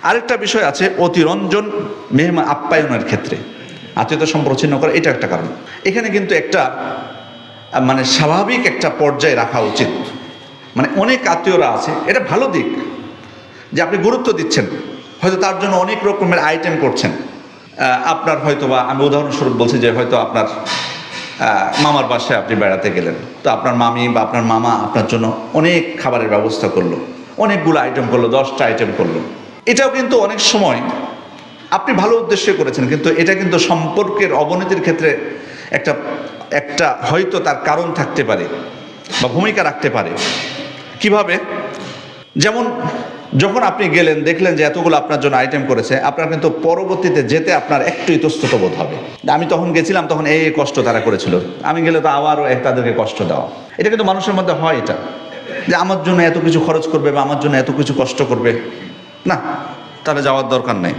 আরেকটা বিষয় আছে অতিরঞ্জন মেহমান আপ্যায়নের ক্ষেত্রে, আত্মীয়তা সম্পর্ক ছিন্ন করা, এটা একটা কারণ। এখানে কিন্তু একটা মানে স্বাভাবিক একটা পর্যায়ে রাখা উচিত। মানে অনেক আত্মীয়রা আছে, এটা ভালো দিক যে আপনি গুরুত্ব দিচ্ছেন, হয়তো তার জন্য অনেক রকমের আইটেম করছেন। আপনার হয়তো বা আমি উদাহরণস্বরূপ বলছি যে হয়তো আপনার মামার বাসায় আপনি বেড়াতে গেলেন, তো আপনার মামি বা আপনার মামা আপনার জন্য অনেক খাবারের ব্যবস্থা করলো, অনেকগুলো আইটেম করলো, 10টা আইটেম করলো। এটাও কিন্তু অনেক সময় আপনি ভালো উদ্দেশ্যে করেছেন, কিন্তু এটা কিন্তু সম্পর্কের অবনতির ক্ষেত্রে একটা একটা হয়তো তার কারণ থাকতে পারে বা ভূমিকা রাখতে পারে। কিভাবে? যেমন যখন আপনি গেলেন, দেখলেন যে এতগুলো আপনার জন্য আইটেম করেছে, আপনার কিন্তু পরবর্তীতে যেতে আপনার একটু ইতস্তত বোধ হবে। আমি তখন গেছিলাম, তখন এই কষ্ট তারা করেছিল, আমি গেলে তো আবারও তাদেরকে কষ্ট দেওয়া। এটা কিন্তু মানুষের মধ্যে হয়, এটা যে আমার জন্য এত কিছু খরচ করবে বা আমার জন্য এত কিছু কষ্ট করবে, না, তাহলে যাওয়ার দরকার নেই।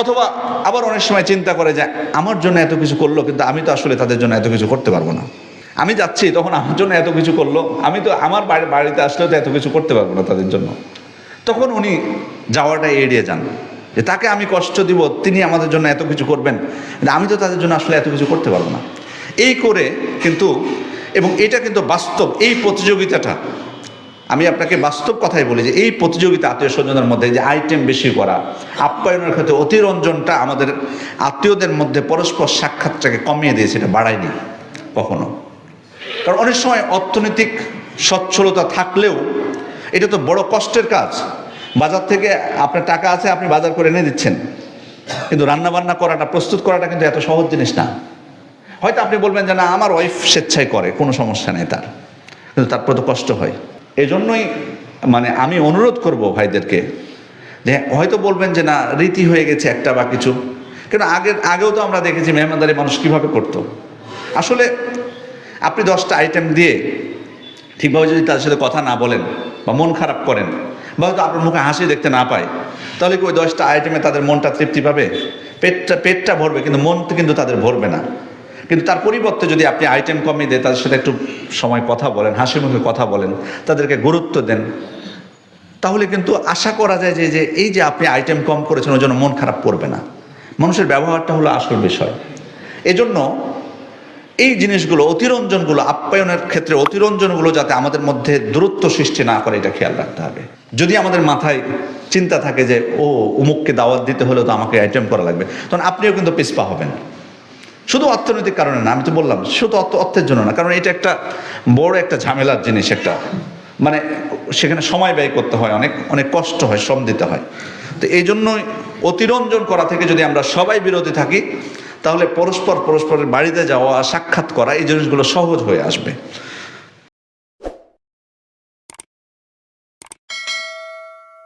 অথবা আবার অনেক সময় চিন্তা করে যে আমার জন্য এত কিছু করলো, কিন্তু আমি তো আসলে তাদের জন্য এত কিছু করতে পারবো না। আমি যাচ্ছি, তখন আমার জন্য এত কিছু করলো, আমি তো আমার বাড়িতে আসলেও তো এত কিছু করতে পারবো না তাদের জন্য। তখন উনি যাওয়াটা এড়িয়ে যান, যে তাকে আমি কষ্ট দিব, তিনি আমাদের জন্য এত কিছু করবেন, কিন্তু আমি তো তাদের জন্য আসলে এত কিছু করতে পারবো না। এই করে কিন্তু, এবং এটা কিন্তু বাস্তব, এই প্রতিযোগিতাটা আমি আপনাকে বাস্তব কথাই বলি যে এই প্রতিযোগিতা আত্মীয় স্বজনের মধ্যে যে আইটেম বেশি করা, আপ্যায়নের ক্ষেত্রে অতিরঞ্জনটা আমাদের আত্মীয়দের মধ্যে পরস্পর সাক্ষাৎটাকে কমিয়ে দিয়েছে, এটা বাড়ায়নি কখনো। কারণ অনেক সময় অর্থনৈতিক সচ্ছলতা থাকলেও এটা তো বড় কষ্টের কাজ। বাজার থেকে আপনার টাকা আছে, আপনি বাজার করে এনে দিচ্ছেন, কিন্তু রান্নাবান্না করাটা, প্রস্তুত করাটা কিন্তু এত সহজ জিনিস না। হয়তো আপনি বলবেন যে না, আমার ওয়াইফ স্বেচ্ছায় করে, কোনো সমস্যা নেই তার, কিন্তু তারপর তো কষ্ট হয়। এই জন্যই মানে আমি অনুরোধ করব ভাইদেরকে, যে হয়তো বলবেন যে না, রীতি হয়ে গেছে একটা বা কিছু, কিন্তু আগেও তো আমরা দেখেছি মেহমানদারি মানুষ কীভাবে করতো। আসলে আপনি 10টা আইটেম দিয়ে ঠিকভাবে যদি তাদের সাথে কথা না বলেন বা মন খারাপ করেন, বা হয়তো আপনার মুখে হাসি দেখতে না পায়, তাহলে কি ওই 10টা আইটেমে তাদের মনটা তৃপ্তি পাবে? পেটটা ভরবে, কিন্তু মন কিন্তু তাদের ভরবে না। কিন্তু তার পরিবর্তে যদি আপনি আইটেম কমিয়ে দিয়ে তাদের সাথে একটু সময় কথা বলেন, হাসি মুখে কথা বলেন, তাদেরকে গুরুত্ব দেন, তাহলে কিন্তু আশা করা যায় যে এই যে আপনি আইটেম কম করেছেন, ওই জন্য মন খারাপ করবে না। মানুষের ব্যবহারটা হলো আসল বিষয়। এজন্য এই জিনিসগুলো, অতিরঞ্জনগুলো, আপ্যায়নের ক্ষেত্রে অতিরঞ্জনগুলো যাতে আমাদের মধ্যে দূরত্ব সৃষ্টি না করে, এটা খেয়াল রাখতে হবে। যদি আমাদের মাথায় চিন্তা থাকে যে ও উমুককে দাওয়াত দিতে হলেও তো আমাকে আইটেম করা লাগবে, তখন আপনিও কিন্তু পিছপা হবেন। শুধু অর্থনৈতিক কারণে না, আমি তো বললাম শুধু অর্থের জন্য না, কারণ এটা একটা বড় একটা ঝামেলার জিনিস, একটা মানে সেখানে সময় ব্যয় করতে হয়, অনেক অনেক কষ্ট হয়, শ্রম দিতে হয়। তো এই জন্যই অতিরঞ্জন করা থেকে যদি আমরা সবাই বিরত থাকি, তাহলে পরস্পরের বাড়িতে যাওয়া, সাক্ষাৎ করা, এই জিনিসগুলো সহজ হয়ে আসবে।